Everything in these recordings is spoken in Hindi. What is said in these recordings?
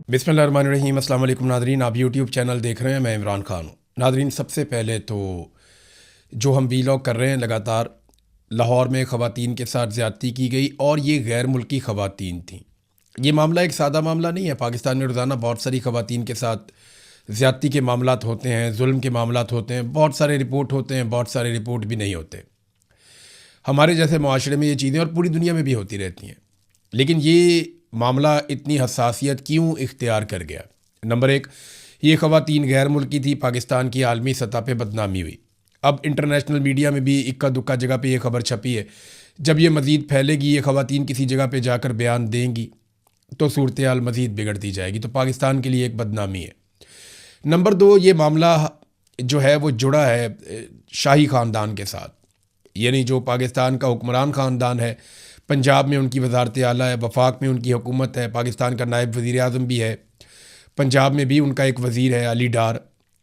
बिस्मिल्लाहिर्रहमानिर्रहीम। अस्सलाम वालेकुम नादरीन, आप यूट्यूब चैनल देख रहे हैं, मैं इमरान खान हूँ। नादरीन, सबसे पहले तो जो हम वीलॉग कर रहे हैं लगातार, लाहौर में ख़वातीन के साथ ज़्यादती की गई और ये गैर मुल्की ख़वातीन थीं। ये मामला एक सादा मामला नहीं है। पाकिस्तान में रोज़ाना बहुत सारी ख़वातीन के साथ ज़्यादती के मामलात होते हैं, जुल्म के मामलात होते हैं, बहुत सारे रिपोर्ट होते हैं, बहुत सारे रिपोर्ट भी नहीं होते। हमारे जैसे मुआशरे में ये चीज़ें और पूरी दुनिया में भी होती रहती हैं। लेकिन ये मामला इतनी हसासियत क्यों इख्तियार कर गया? नंबर एक, ये ख़वातीन गैर मुल्की थी, पाकिस्तान की आलमी सतह पे बदनामी हुई। अब इंटरनेशनल मीडिया में भी इक्का दुक्का जगह पे ये खबर छपी है। जब ये मज़ीद फैलेगी, ये ख़वातीन किसी जगह पे जाकर बयान देंगी तो सूरत हाल मज़ीद बिगड़ती जाएगी। तो पाकिस्तान के लिए एक बदनामी है। नंबर दो, ये मामला जो है वो जुड़ा है शाही ख़ानदान के साथ, यानी जो पाकिस्तान का हुक्मरान ख़ानदान है। पंजाब में उनकी वज़ारत आला है, वफाक में उनकी हुकूमत है, पाकिस्तान का नायब वज़ीर आज़म भी है, पंजाब में भी उनका एक वज़ीर है अली डार,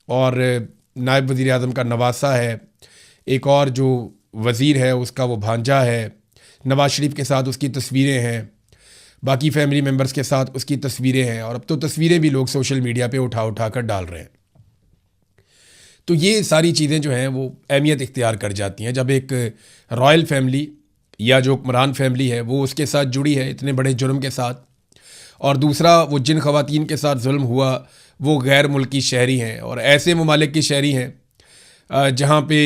और नायब वज़ीर आज़म का नवासा है। एक और जो वज़ीर है उसका वो भांजा है। नवाज शरीफ के साथ उसकी तस्वीरें हैं, बाकी फैमिली मेम्बर्स के साथ उसकी तस्वीरें हैं, और अब तो तस्वीरें भी लोग सोशल मीडिया पे उठा उठा कर डाल रहे हैं। तो ये सारी चीज़ें जो हैं वो अहमियत इख्तियार कर जाती हैं जब एक रॉयल फैमिली या जो हुक्मरान फैमिली है वो उसके साथ जुड़ी है इतने बड़े जुर्म के साथ, और दूसरा वो जिन ख़वातीन के साथ जुल्म हुआ वो गैर मुल्की शहरी हैं और ऐसे ममालिक की शहरी हैं जहाँ पे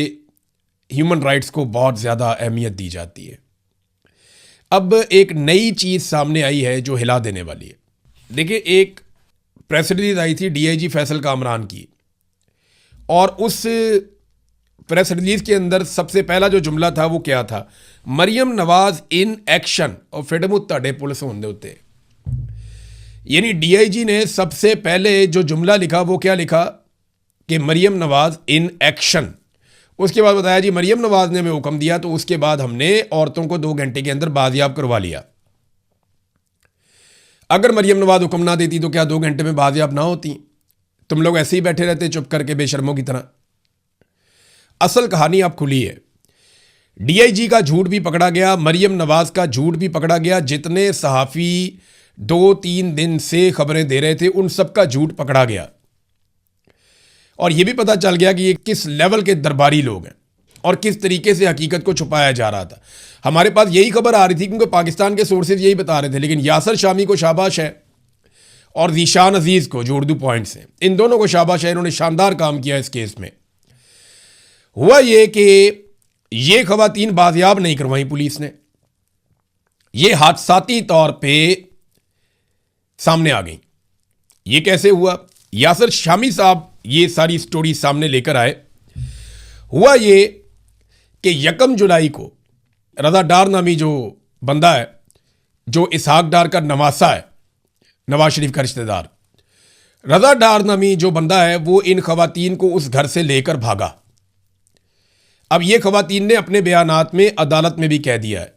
ह्यूमन राइट्स को बहुत ज़्यादा अहमियत दी जाती है। अब एक नई चीज़ सामने आई है जो हिला देने वाली है। देखिए, एक प्रेस रिलीज आई थी DIG फैसल कामरान की, और उस प्रेस रिलीज के अंदर सबसे पहला जो जुमला था वो क्या था? मरियम नवाज इन एक्शन और फिडमु ताड़े पुलिस होने उत्ते। यानी DIG ने सबसे पहले जो जुमला लिखा वो क्या लिखा कि मरियम नवाज इन एक्शन। उसके बाद बताया जी मरियम नवाज ने हमें हुक्म दिया तो उसके बाद हमने औरतों को 2 घंटे के अंदर बाजियाब करवा लिया। अगर मरियम नवाज हुक्म ना देती तो क्या 2 घंटे में बाजियाब ना होती? तुम लोग ऐसे ही बैठे रहते चुप करके बेशर्मों की तरह। असल कहानी अब खुली है। DIG का झूठ भी पकड़ा गया, मरियम नवाज का झूठ भी पकड़ा गया। जितने सहाफ़ी 2-3 दिन से खबरें दे रहे थे उन सब का झूठ पकड़ा गया, और यह भी पता चल गया कि ये किस लेवल के दरबारी लोग हैं और किस तरीके से हकीकत को छुपाया जा रहा था। हमारे पास यही खबर आ रही थी क्योंकि पाकिस्तान के सोर्सेज यही बता रहे थे, लेकिन यासर शामी को शाबाश है और ज़ीशान अजीज़ को, जो उर्दू पॉइंट्स हैं, इन दोनों को शाबाश है। इन्होंने शानदार काम किया इस केस में। हुआ ये कि ये ख़वातीन बाजियाब नहीं करवाई पुलिस ने, ये हादसाती तौर पे सामने आ गई। ये कैसे हुआ? यासर शामी साहब ये सारी स्टोरी सामने लेकर आए। हुआ ये कि 1 जुलाई को रज़ा डार नामी जो बंदा है, जो इसहाक डार का नवासा है, नवाज शरीफ का रिश्तेदार, रज़ा डार नामी जो बंदा है वो इन ख़वातीन को उस घर से लेकर भागा। अब ये ख़वातीन ने अपने बयानात में अदालत में भी कह दिया है,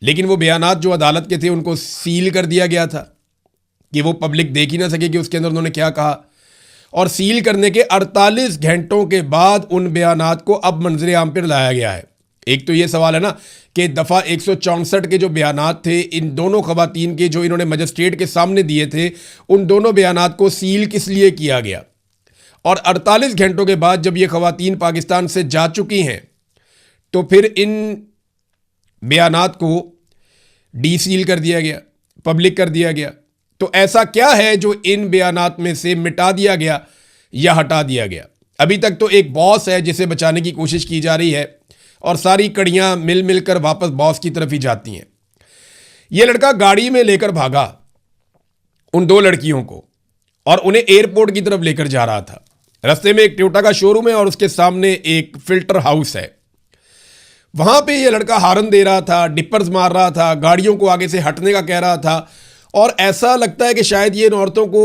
लेकिन वो बयानात जो अदालत के थे उनको सील कर दिया गया था कि वो पब्लिक देख ही ना सके कि उसके अंदर उन्होंने क्या कहा। और सील करने के 48 घंटों के बाद उन बयानात को अब मंजरे आम पर लाया गया है। एक तो ये सवाल है ना कि दफ़ा 164 के जो बयानात थे इन दोनों ख़वातीन के, जो इन्होंने मजिस्ट्रेट के सामने दिए थे, उन दोनों बयानात को सील किस लिए किया गया? और 48 घंटों के बाद जब ये ख़वातीन पाकिस्तान से जा चुकी हैं तो फिर इन बयानात को डीसील कर दिया गया, पब्लिक कर दिया गया। तो ऐसा क्या है जो इन बयानात में से मिटा दिया गया या हटा दिया गया? अभी तक तो एक बॉस है जिसे बचाने की कोशिश की जा रही है और सारी कड़ियां मिल मिलकर वापस बॉस की तरफ ही जाती हैं। यह लड़का गाड़ी में लेकर भागा उन 2 लड़कियों को और उन्हें एयरपोर्ट की तरफ लेकर जा रहा था। रास्ते में एक टोयोटा का शोरूम है और उसके सामने एक फिल्टर हाउस है। वहां पे ये लड़का हारन दे रहा था, डिपर्स मार रहा था, गाड़ियों को आगे से हटने का कह रहा था, और ऐसा लगता है कि शायद ये इन औरतों को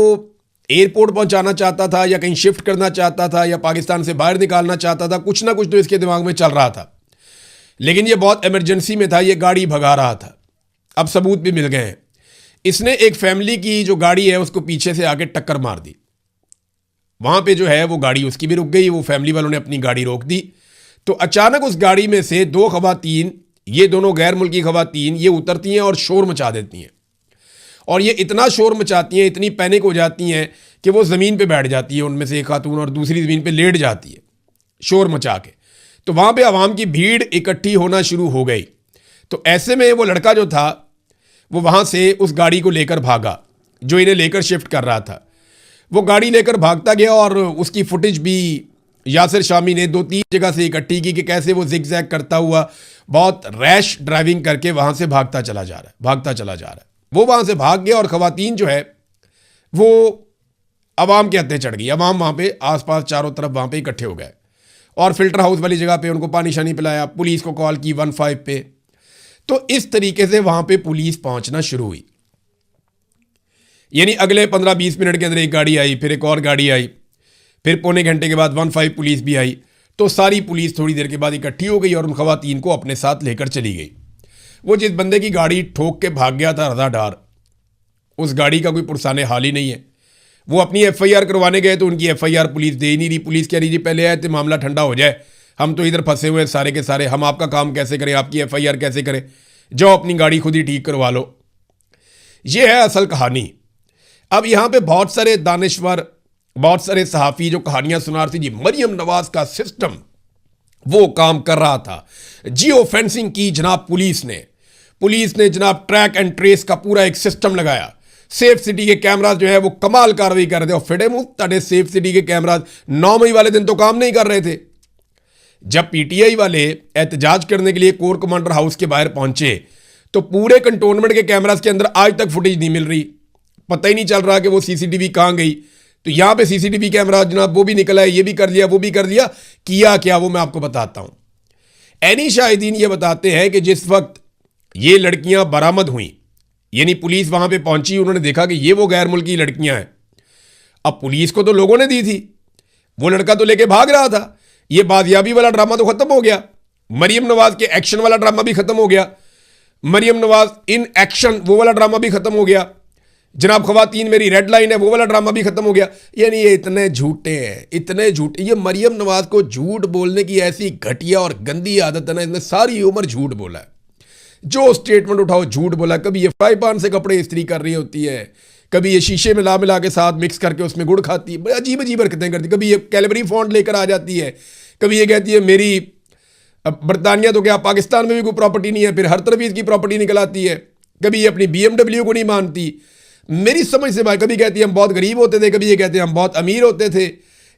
एयरपोर्ट पहुंचाना चाहता था या कहीं शिफ्ट करना चाहता था या पाकिस्तान से बाहर निकालना चाहता था। कुछ ना कुछ तो इसके दिमाग में चल रहा था, लेकिन ये बहुत इमरजेंसी में था, ये गाड़ी भगा रहा था। अब सबूत भी मिल गए हैं। इसने एक फैमिली की जो गाड़ी है उसको पीछे से आके टक्कर मार दी। वहां पे जो है वो गाड़ी उसकी भी रुक गई, वो फैमिली वालों ने अपनी गाड़ी रोक दी। तो अचानक उस गाड़ी में से 2 ख़वातीन, ये दोनों गैर मुल्की ख़वातीन, ये उतरती हैं और शोर मचा देती हैं और ये इतना शोर मचाती हैं, इतनी पैनिक हो जाती हैं कि वो ज़मीन पे बैठ जाती है उनमें से एक खातून, और दूसरी ज़मीन पे लेट जाती है शोर मचा के। तो वहाँ पे आवाम की भीड़ इकट्ठी होना शुरू हो गई। तो ऐसे में वो लड़का जो था वो वहाँ से उस गाड़ी को लेकर भागा जो इन्हें लेकर शिफ्ट कर रहा था। वो गाड़ी लेकर भागता गया और उसकी फुटेज भी यासिर शामी ने 2-3 जगह से इकट्ठी की कि कैसे वो जिग-जैग करता हुआ बहुत रैश ड्राइविंग करके वहाँ से भागता चला जा रहा है। वो वहाँ से भाग गया और ख़वातीन जो है वो अवाम के हत्थे चढ़ गई। अवाम वहाँ पे आसपास चारों तरफ वहाँ पे इकट्ठे हो गए और फिल्टर हाउस वाली जगह पे उनको पानी शानी पिलाया, पुलिस को कॉल की 15 पे। तो इस तरीके से वहाँ पे पुलिस पहुँचना शुरू हुई। यानी अगले 15-20 मिनट के अंदर एक गाड़ी आई, फिर एक और गाड़ी आई, फिर पौने घंटे के बाद 15 पुलिस भी आई। तो सारी पुलिस थोड़ी देर के बाद इकट्ठी हो गई और उन खवातीन को अपने साथ लेकर चली गई। वो जिस बंदे की गाड़ी ठोक के भाग गया था रज़ादार, उस गाड़ी का कोई पुरसाने हाल ही नहीं है। वो अपनी FIR करवाने गए तो उनकी FIR पुलिस दे ही नहीं रही। पुलिस कह रही जी पहले आए थे मामला ठंडा हो जाए, हम तो इधर फंसे हुए सारे के सारे, हम आपका काम कैसे करें, आपकी FIR कैसे करें, जाओ अपनी गाड़ी खुद ही ठीक करवा लो। ये है असल कहानी। अब यहाँ पे बहुत सारे दानिश्वर, बहुत सारे सहाफ़ी जो कहानियाँ सुना रहे थे जी मरियम नवाज का सिस्टम वो काम कर रहा था। जियो फेंसिंग की जनाब पुलिस ने जनाब ट्रैक एंड ट्रेस का पूरा एक सिस्टम लगाया। सेफ सिटी के कैमराज जो है वो कमाल कार्रवाई कर रहे थे। और फिडे मुंह तड़े सेफ सिटी के कैमराज 9 मई वाले दिन तो काम नहीं कर रहे थे। जब PTI वाले एहतजाज करने के लिए कोर कमांडर हाउस के बाहर पहुंचे तो पूरे कंटोनमेंट के कैमराज के अंदर आज तक फुटेज नहीं मिल रही, पता ही नहीं चल रहा कि वो CCTV कहाँ गई। तो यहां पे CCTV कैमरा जनाब वो भी निकला है, ये भी कर लिया, वो भी कर लिया। किया क्या वो मैं आपको बताता हूं। एनी शाहिदीन ये बताते हैं कि जिस वक्त ये लड़कियां बरामद हुई, यानी पुलिस वहां पे पहुंची, उन्होंने देखा कि ये वो गैर मुल्की लड़कियां हैं। अब पुलिस को तो लोगों ने दी थी, वो लड़का तो लेके भाग रहा था। ये बाजियाबी वाला ड्रामा तो खत्म हो गया, मरियम नवाज के एक्शन वाला ड्रामा भी खत्म हो गया, मरियम नवाज इन एक्शन वो वाला ड्रामा भी खत्म हो गया, जनाब खवातीन मेरी रेड लाइन है वो वाला ड्रामा भी खत्म हो गया। यानी ये इतने झूठे हैं, इतने झूठे। ये मरियम नवाज को झूठ बोलने की ऐसी घटिया और गंदी आदत है ना, इसने सारी उम्र झूठ बोला है। जो स्टेटमेंट उठाओ झूठ बोला। कभी ये फ्राई पैन से कपड़े इस्त्री कर रही होती है, कभी ये शीशे में मिला के साथ मिक्स करके उसमें गुड़ खाती है, अजीब अजीब हरकतें करती है। कभी ये कैलबरी फॉन्ट लेकर आ जाती है, कभी ये कहती है मेरी बरतानिया तो क्या पाकिस्तान में भी कोई प्रॉपर्टी नहीं है, फिर हर तरफ इसकी प्रॉपर्टी निकल आती है। कभी ये अपनी BMW को नहीं मानती, मेरी समझ से बात। कभी कहती है हम बहुत गरीब होते थे, कभी ये कहते हैं हम बहुत अमीर होते थे।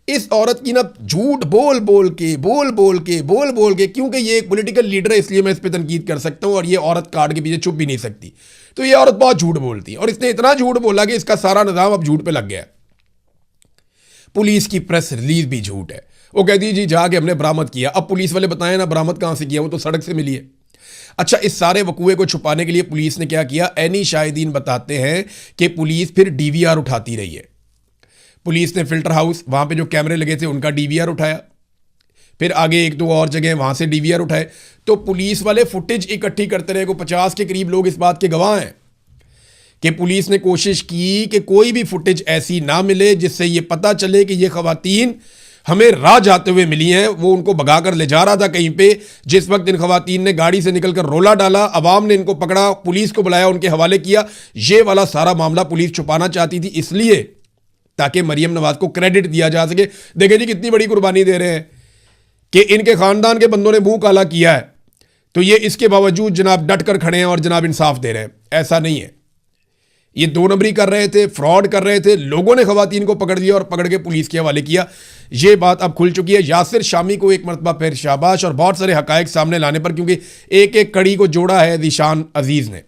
इस औरत की ना झूठ बोल बोल के, क्योंकि ये एक पॉलिटिकल लीडर है इसलिए मैं इस पर तनकीद कर सकता हूं, और ये औरत कार्ड के पीछे चुप भी नहीं सकती। तो ये औरत बहुत झूठ बोलती है और इसने इतना झूठ बोला कि इसका सारा निजाम अब झूठ पे लग गया। पुलिस की प्रेस रिलीज भी झूठ है। वो कहती है जी जाके हमने बरामद किया। अब पुलिस वाले बताएं ना बरामद कहां से किया, वो तो सड़क से मिली है। अच्छा, इस सारे वकूए को छुपाने के लिए पुलिस ने क्या किया, एनी शाहिदीन बताते हैं कि पुलिस फिर DVR उठाती रही है। पुलिस ने फिल्टर हाउस वहां पे जो कैमरे लगे थे उनका DVR उठाया, फिर आगे 1-2 और जगह वहां से DVR उठाए। तो पुलिस वाले फुटेज इकट्ठी करते रहे। को 50 के करीब लोग इस बात के गवाह हैं कि पुलिस ने कोशिश की कि कोई भी फुटेज ऐसी ना मिले जिससे ये पता चले कि ये खवातीन हमें राह जाते हुए मिली हैं। वो उनको भगाकर ले जा रहा था कहीं पे। जिस वक्त इन खवातीन ने गाड़ी से निकलकर रोला डाला, अवाम ने इनको पकड़ा, पुलिस को बुलाया, उनके हवाले किया। ये वाला सारा मामला पुलिस छुपाना चाहती थी इसलिए ताकि मरियम नवाज को क्रेडिट दिया जा सके। देखें जी कितनी बड़ी कुर्बानी दे रहे हैं कि इनके खानदान के बंदों ने मुंह काला किया है, तो ये इसके बावजूद जनाब डट कर खड़े हैं और जनाब इंसाफ दे रहे हैं। ऐसा नहीं है, ये 2 नंबरी कर रहे थे, फ्रॉड कर रहे थे। लोगों ने खवातीन को पकड़ लिया और पकड़ के पुलिस के हवाले किया। ये बात अब खुल चुकी है। यासिर शामी को एक मरतबा फिर शाबाश, और बहुत सारे हकायक सामने लाने पर, क्योंकि एक एक कड़ी को जोड़ा है ज़ीशान अजीज़ ने,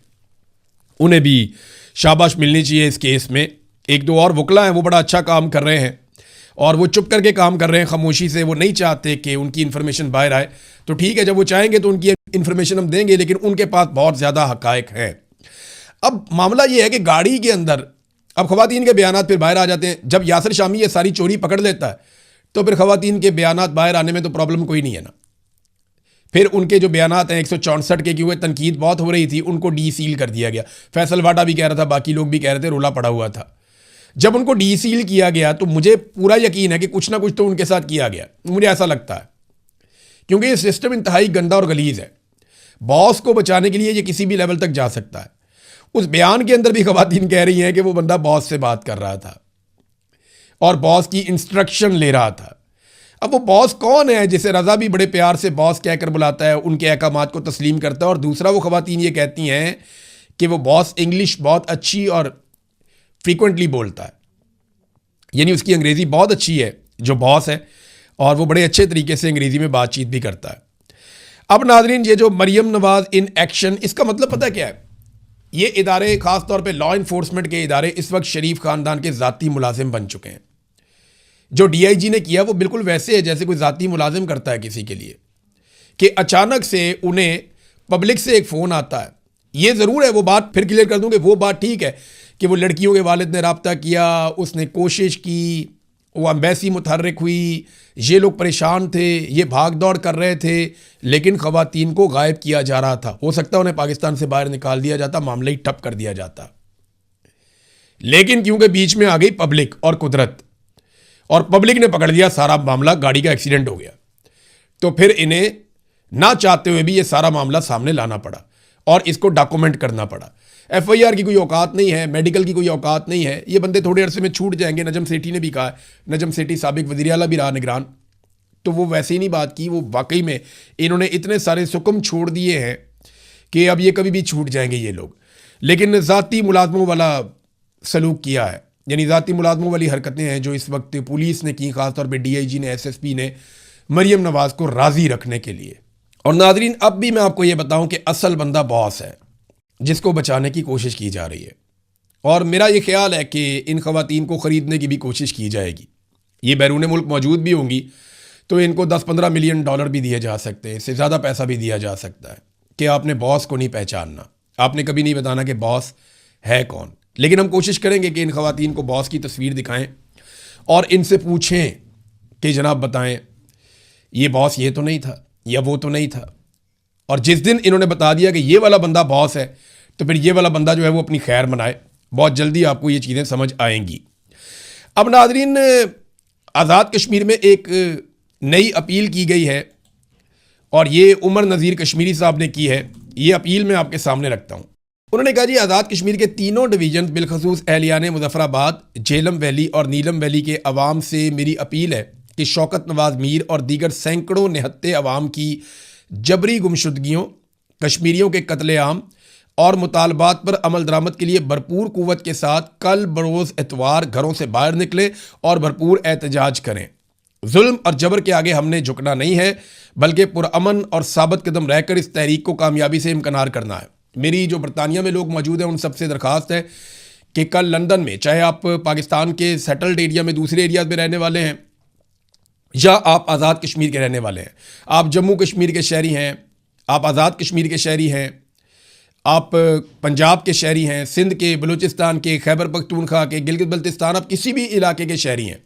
उन्हें भी शाबाश मिलनी चाहिए इस केस में। 1-2 और वकला हैं वो बड़ा अच्छा काम कर रहे हैं और वो चुप करके काम कर रहे हैं खामोशी से। वो नहीं चाहते कि उनकी इन्फॉर्मेशन बाहर आए। तो ठीक है, जब वो चाहेंगे तो उनकी इन्फॉर्मेशन हम देंगे, लेकिन उनके पास बहुत ज़्यादा हकायक हैं। अब मामला ये है कि गाड़ी के अंदर अब खवातीन के बयानात फिर बाहर आ जाते हैं। जब यासिर शामी ये सारी चोरी पकड़ लेता है तो फिर खवातीन के बयानात बाहर आने में तो प्रॉब्लम कोई नहीं है ना। फिर उनके जो बयानात हैं 164 के, क्योंकि तनकीद बहुत हो रही थी, उनको डीसील कर दिया गया। फैसल वाडा भी कह रहा था, बाकी लोग भी कह रहे थे, रोला पड़ा हुआ था। जब उनको डीसील किया गया तो मुझे पूरा यकीन है कि कुछ ना कुछ तो उनके साथ किया गया, मुझे ऐसा लगता है, क्योंकि ये सिस्टम इंतहाई गंदा और गलीज है। बॉस को बचाने के लिए ये किसी भी लेवल तक जा सकता है। उस बयान के अंदर भी खवातीन कह रही हैं कि वो बंदा बॉस से बात कर रहा था और बॉस की इंस्ट्रक्शन ले रहा था। अब वो बॉस कौन है जिसे रजा भी बड़े प्यार से बॉस कहकर बुलाता है, उनके अहकामात को तस्लीम करता है, और दूसरा वो खवातीन ये कहती हैं कि वो बॉस इंग्लिश बहुत अच्छी और फ्रीक्वेंटली बोलता है, यानी उसकी अंग्रेज़ी बहुत अच्छी है जो बॉस है, और वो बड़े अच्छे तरीके से अंग्रेज़ी में बातचीत भी करता है। अब नाजरीन, ये जो मरियम नवाज इन एक्शन, इसका मतलब पता क्या है? ये इदारे, ख़ास तौर पे लॉ इन्फोर्समेंट के इदारे, इस वक्त शरीफ ख़ानदान के ज़ाती मुलाजिम बन चुके हैं। जो DIG ने किया वो बिल्कुल वैसे है जैसे कोई ज़ाती मुलाजिम करता है किसी के लिए, कि अचानक से उन्हें पब्लिक से एक फ़ोन आता है। ये ज़रूर है, वो बात फिर क्लियर कर दूँ कि वो बात ठीक है कि वो लड़कियों के वालिद ने रब्ता किया, उसने कोशिश की, वो एम्बेसी मुतहर्रिक हुई, ये लोग परेशान थे, ये भाग दौड़ कर रहे थे, लेकिन ख़वातीन को गायब किया जा रहा था। हो सकता है उन्हें पाकिस्तान से बाहर निकाल दिया जाता, मामला ही ठप कर दिया जाता, लेकिन क्योंकि बीच में आ गई पब्लिक और कुदरत, और पब्लिक ने पकड़ लिया सारा मामला, गाड़ी का एक्सीडेंट हो गया, तो फिर इन्हें ना चाहते हुए भी ये सारा मामला सामने लाना पड़ा और इसको डॉक्यूमेंट करना पड़ा। FIR की कोई औकात नहीं है, मेडिकल की कोई औकात नहीं है, ये बंदे थोड़े अरसे में छूट जाएंगे। नजम सेठी ने भी कहा है, नजम सेठी साबिक वज़ीर आला भी रहा निगरान, तो वो वैसे ही नहीं बात की, वो वाकई में इन्होंने इतने सारे सुकम छोड़ दिए हैं कि अब ये कभी भी छूट जाएंगे ये लोग। लेकिन ज़ाती मुलाजमों वाला सलूक किया है, यानी ज़ाती मुलाजमों वाली हरकतें हैं जो इस वक्त पुलिस ने की, ख़ासतौर पर DIG ने, SSP ने, मरियम नवाज़ को राज़ी रखने के लिए। और नाजरीन, अब भी मैं आपको ये बताऊं कि असल बंदा बॉस है जिसको बचाने की कोशिश की जा रही है, और मेरा ये ख्याल है कि इन ख़वातीन को ख़रीदने की भी कोशिश की जाएगी। ये बैरून मुल्क मौजूद भी होंगी तो इनको 10-15 मिलियन डॉलर भी दिए जा सकते हैं, इससे ज़्यादा पैसा भी दिया जा सकता है कि आपने बॉस को नहीं पहचानना, आपने कभी नहीं बताना कि बॉस है कौन। लेकिन हम कोशिश करेंगे कि इन ख़वातीन को बॉस की तस्वीर दिखाएं और इनसे पूछें कि जनाब बताएं, ये बॉस ये तो नहीं था या वो तो नहीं था। और जिस दिन इन्होंने बता दिया कि ये वाला बंदा बॉस है, तो फिर ये वाला बंदा जो है वो अपनी खैर मनाए। बहुत जल्दी आपको ये चीज़ें समझ आएंगी। अब नाजरीन, आज़ाद कश्मीर में एक नई अपील की गई है और ये उमर नज़ीर कश्मीरी साहब ने की है। ये अपील मैं आपके सामने रखता हूँ। उन्होंने कहा जी, आज़ाद कश्मीर के तीनों डिवीज़न, बिलखसूस एहलियान मुजफ्फराबाद, झेलम वैली और नीलम वैली के अवाम से मेरी अपील है कि शौकत नवाज मीर और दीगर सैकड़ों निहत्ते अवाम की जबरी गुमशुदगियों, कश्मीरियों के कत्लेआम और मुतालबात पर अमल दरामद के लिए भरपूर कुव्वत के साथ कल बरोज़ एतवार घरों से बाहर निकले और भरपूर एहतजाज करें। जुल्म और जबर के आगे हमने झुकना नहीं है, बल्कि पुरअमन और साबित कदम रहकर इस तहरीक को कामयाबी से इम्कनार करना है। मेरी जो बरतानिया में लोग मौजूद हैं उन सबसे दरख्वास्त है कि कल लंदन में, चाहे आप पाकिस्तान के सेटल्ड एरिया में, दूसरे एरियाज में रहने वाले हैं, या आप आज़ाद कश्मीर के रहने वाले हैं, आप जम्मू कश्मीर के शहरी हैं, आप आज़ाद कश्मीर के शहरी हैं, आप पंजाब के शहरी हैं, सिंध के, बलूचिस्तान के, खैबर पख्तूनख्वा के, गिलगित बल्तिस्तान, आप किसी भी इलाके के शहरी हैं,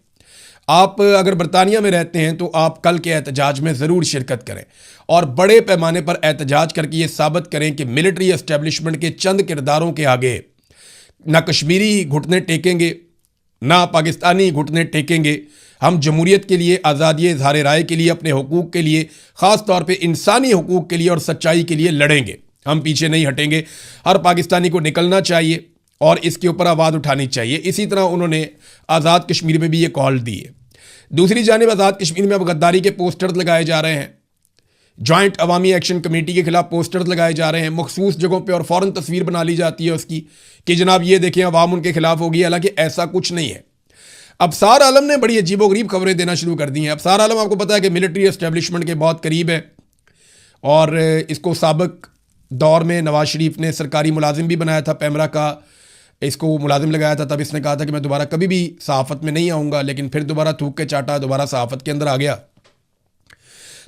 आप अगर बरतानिया में रहते हैं तो आप कल के एहतजाज में ज़रूर शिरकत करें और बड़े पैमाने पर एहतजाज करके ये साबित करें कि मिलिट्री एस्टेब्लिशमेंट के चंद किरदारों के आगे ना कश्मीरी घुटने टेकेंगे, ना पाकिस्तानी घुटने टेकेंगे। हम जमहूरियत के लिए, आज़ादी इज़हार राय के लिए, अपने हुकूक के लिए, ख़ास तौर पे इंसानी हुकूक के लिए और सच्चाई के लिए लड़ेंगे। हम पीछे नहीं हटेंगे। हर पाकिस्तानी को निकलना चाहिए और इसके ऊपर आवाज़ उठानी चाहिए। इसी तरह उन्होंने आज़ाद कश्मीर में भी ये कॉल दी है। दूसरी जानिब आज़ाद कश्मीर में अब गद्दारी के पोस्टर्स लगाए जा रहे हैं, जॉइंट अवामी एक्शन कमेटी के खिलाफ पोस्टर्स लगाए जा रहे हैं, मखसूस जगहों पे और फ़ौरन तस्वीर बना ली जाती है उसकी कि जनाब ये देखें अवाम उनके खिलाफ होगी, हालांकि ऐसा कुछ नहीं है। अबसार आलम ने बड़ी अजीबोगरीब खबरें देना शुरू कर दी हैं। अबसार आलम आपको पता है कि मिलिट्री एस्टेब्लिशमेंट के बहुत करीब है और इसको साबिक दौर में नवाज शरीफ ने सरकारी मुलाजिम भी बनाया था, पैमरा का इसको मुलाजिम लगाया था। तब इसने कहा था कि मैं दोबारा कभी भी सहाफ़त में नहीं आऊँगा, लेकिन फिर दोबारा थूक के चाटा, दोबारा सहाफ़त के अंदर आ गया।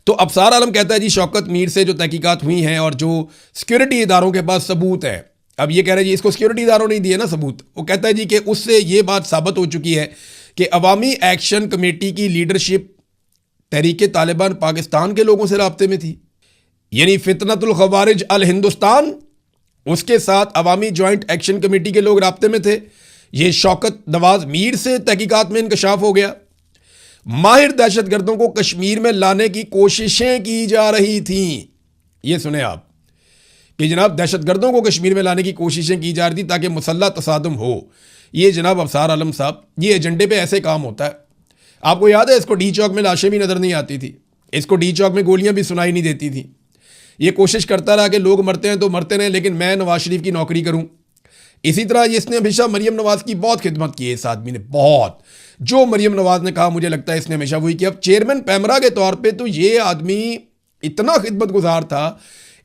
तो अबसार आलम कहता है जी शौकत मीर से जो तहकीकात हुई हैं और जो सिक्योरिटी इदारों के पास सबूत है, अब ये कह रहे हैं जी इसको सिक्योरिटी इदारों नहीं दिए ना सबूत, वो कहता है जी कि उससे ये बात साबित हो चुकी है कि अवामी एक्शन कमेटी की लीडरशिप तहरीक तालिबान पाकिस्तान के लोगों से राब्ते में थी, यानी फितनतुल खवारिज अल हिंदुस्तान, उसके साथ अवामी जॉइंट एक्शन कमेटी के लोग राब्ते में थे। ये शौकत नवाज मीर से तहकीकात में इंकशाफ हो गया। माहिर दहशतगर्दों को कश्मीर में लाने की कोशिशें की जा रही थीं। ये सुने आप कि जनाब दहशतगर्दों को कश्मीर में लाने की कोशिशें की जा रही थी ताकि मुसल्लह तसादुम हो। ये जनाब अफसार आलम साहब, ये एजेंडे पे ऐसे काम होता है। आपको याद है इसको डी चौक में लाशें भी नज़र नहीं आती थी, इसको डी चौक में गोलियां भी सुनाई नहीं देती थी। ये कोशिश करता रहा कि लोग मरते हैं तो मरते रहें, लेकिन मैं नवाज शरीफ की नौकरी करूं। इसी तरह इसने हमेशा मरियम नवाज की बहुत खिदमत की है, इस आदमी ने बहुत। जो मरियम नवाज ने कहा मुझे लगता है इसने हमेशा वही किया। अब चेयरमैन पैमरा के तौर पे तो ये आदमी इतना खिदमत गुजार था,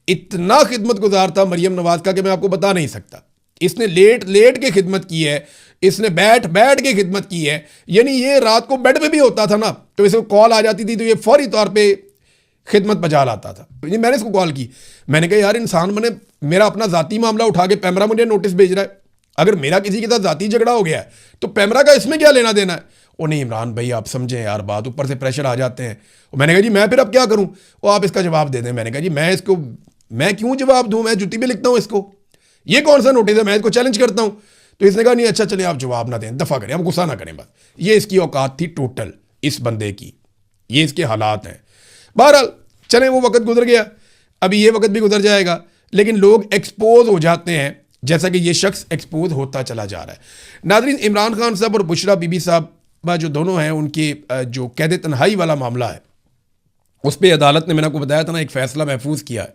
इतना खिदमत गुजार था मरियम नवाज का कि मैं आपको बता नहीं सकता। इसने लेट लेट के खिदमत की है, इसने बैठ बैठ के खिदमत की है। यानी ये रात को बेड पे भी होता था ना तो इसे कॉल आ जाती थी तो ये फौरी तौर पे खिदमत बजा लाता था। ये मैंने इसको कॉल की, मैंने कहा यार इंसान बने, मेरा अपना जाती मामला उठा के पैमरा मुझे नोटिस भेज रहा है। अगर मेरा किसी के साथ जाती झगड़ा हो गया है तो पैमरा का इसमें क्या लेना देना है। वो नहीं इमरान भाई आप समझें यार बात, ऊपर से प्रेशर आ जाते हैं। मैंने कहा जी मैं फिर अब क्या करूं, वो आप इसका जवाब दे दें। मैंने कहा जी मैं क्यों जवाब दूं, मैं जुत्ती पे लिखता हूं इसको, ये कौन सा नोटिस है, मैं इसको चैलेंज करता हूं। तो इसने कहा नहीं अच्छा चले आप जवाब ना दें, दफा करें, हम गुस्सा ना करें बस। ये इसकी औकात थी टोटल इस बंदे की, ये इसके हालात हैं। बहरहाल चले वो वक्त गुजर गया, अभी ये वक्त भी गुजर जाएगा, लेकिन लोग एक्सपोज हो जाते हैं जैसा कि ये शख्स एक्सपोज होता चला जा रहा है। नाज़रीन, इमरान खान साहब और बुशरा बीबी साहब जो दोनों हैं, उनके जो कैद तन्हाई वाला मामला है उस पर अदालत ने, मैंने आपको बताया था ना, एक फैसला महफूज किया है।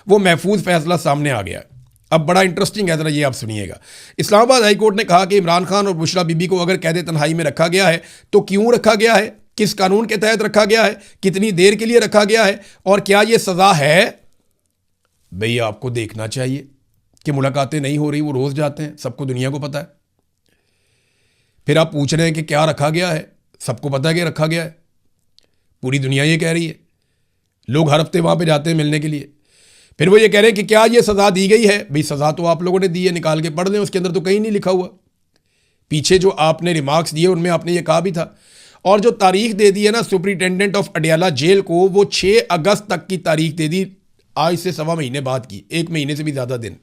वो महफूज फैसला सामने आ गया है। अब बड़ा इंटरेस्टिंग है, जरा ये आप सुनिएगा। इस्लामाबाद हाई कोर्ट ने कहा कि इमरान खान और बुशरा बीबी को अगर कैद तन्हाई में रखा गया है तो क्यों रखा गया है, किस कानून के तहत रखा गया है, कितनी देर के लिए रखा गया है और क्या ये सज़ा है। भाई आपको देखना चाहिए कि मुलाकातें नहीं हो रही, वो रोज़ जाते हैं, सबको दुनिया को पता है। फिर आप पूछ रहे हैं कि क्या रखा गया है, सबको पता है कि रखा गया है, पूरी दुनिया ये कह रही है, लोग हर हफ्ते वहाँ पे जाते हैं मिलने के लिए। फिर वो ये कह रहे हैं कि क्या ये सज़ा दी गई है। भाई सज़ा तो आप लोगों ने दी है, निकाल के पढ़ लें, उसके अंदर तो कहीं नहीं लिखा हुआ। पीछे जो आपने रिमार्क्स दिए उनमें आपने ये कहा भी था। और जो तारीख दे दी है ना सुपरिटेंडेंट ऑफ अडियाला जेल को, वो 6 अगस्त तक की तारीख दे दी, आज से 1.25 महीने बाद की, 1 महीने से भी ज़्यादा दिन।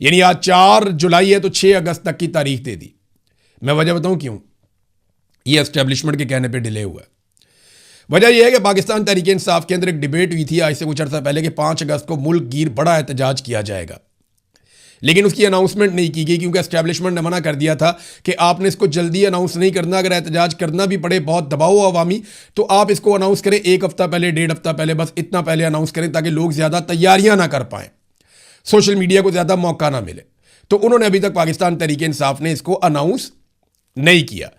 यानी आज 4 जुलाई है तो 6 अगस्त तक की तारीख दे दी। मैं वजह बताऊं क्यों, ये एस्टेब्लिशमेंट के कहने पे डिले हुआ है। वजह यह है कि पाकिस्तान तहरीक इंसाफ के अंदर एक डिबेट हुई थी आज से कुछ अर्सा पहले कि 5 अगस्त को मुल्क गिर बड़ा एहतजाज किया जाएगा, लेकिन उसकी अनाउंसमेंट नहीं की गई क्योंकि एस्टेब्लिशमेंट ने मना कर दिया था कि आपने इसको जल्दी अनाउंस नहीं करना। अगर एहतजाज करना भी पड़े, बहुत दबाव हो अवामी, तो आप इसको अनाउंस करें 1 हफ्ता पहले, 1.5 हफ्ता पहले, बस इतना पहले अनाउंस करें ताकि लोग ज़्यादा तैयारियां ना कर पाएँ, सोशल मीडिया को ज़्यादा मौका ना मिले। तो उन्होंने अभी तक पाकिस्तान तहरीक इंसाफ ने इसको अनाउंस नहीं किया।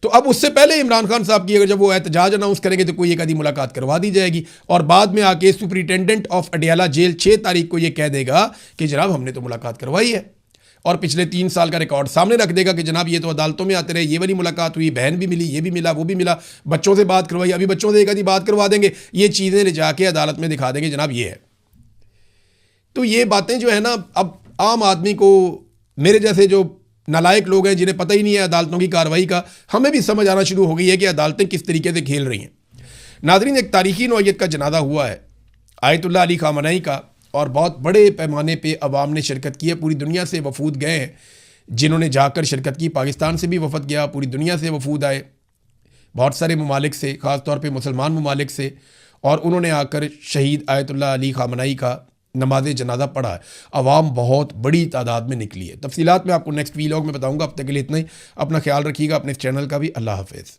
तो अब उससे पहले इमरान खान साहब की अगर जब वो एहतजाज अनाउंस करेंगे तो कोई एक आधी मुलाकात करवा दी जाएगी और बाद में आके सुपरिटेंडेंट ऑफ अडियाला जेल 6 तारीख को ये कह देगा कि जनाब हमने तो मुलाकात करवाई है, और पिछले 3 साल का रिकॉर्ड सामने रख देगा कि जनाब ये तो अदालतों में आते रहे, ये वाली मुलाकात हुई, बहन भी मिली, ये भी मिला, वो भी मिला, बच्चों से बात करवाई, अभी बच्चों से एक आधी बात करवा देंगे, ये चीज़ें ले जाके अदालत में दिखा देंगे जनाब ये है। तो ये बातें जो है ना, अब आम आदमी को, मेरे जैसे जो नालायक लोग हैं जिन्हें पता ही नहीं है अदालतों की कार्रवाई का, हमें भी समझ आना शुरू हो गई है कि अदालतें किस तरीके से खेल रही हैं। नाज़रीन, एक तारीखी नौइयत का जनाजा हुआ है आयतुल्लाह अली खामनेई का, और बहुत बड़े पैमाने पे अवाम ने शिरकत की है। पूरी दुनिया से वफूद गए हैं जिन्होंने जाकर शिरकत की। पाकिस्तान से भी वफद गया, पूरी दुनिया से वफूद आए, बहुत सारे ममालिक से, ख़ास तौर पे मुसलमान ममालिक से, और उन्होंने आकर शहीद आयतुल्लाह अली खामनेई का नमाज जनाजा पढ़ा है। अवाम बहुत बड़ी तादाद में निकली है। तफसीलात मैं आपको नेक्स्ट वीलॉग में बताऊंगा। अब तक के लिए इतना ही। अपना ख्याल रखिएगा, अपने इस चैनल का भी। अल्लाह हाफिज़।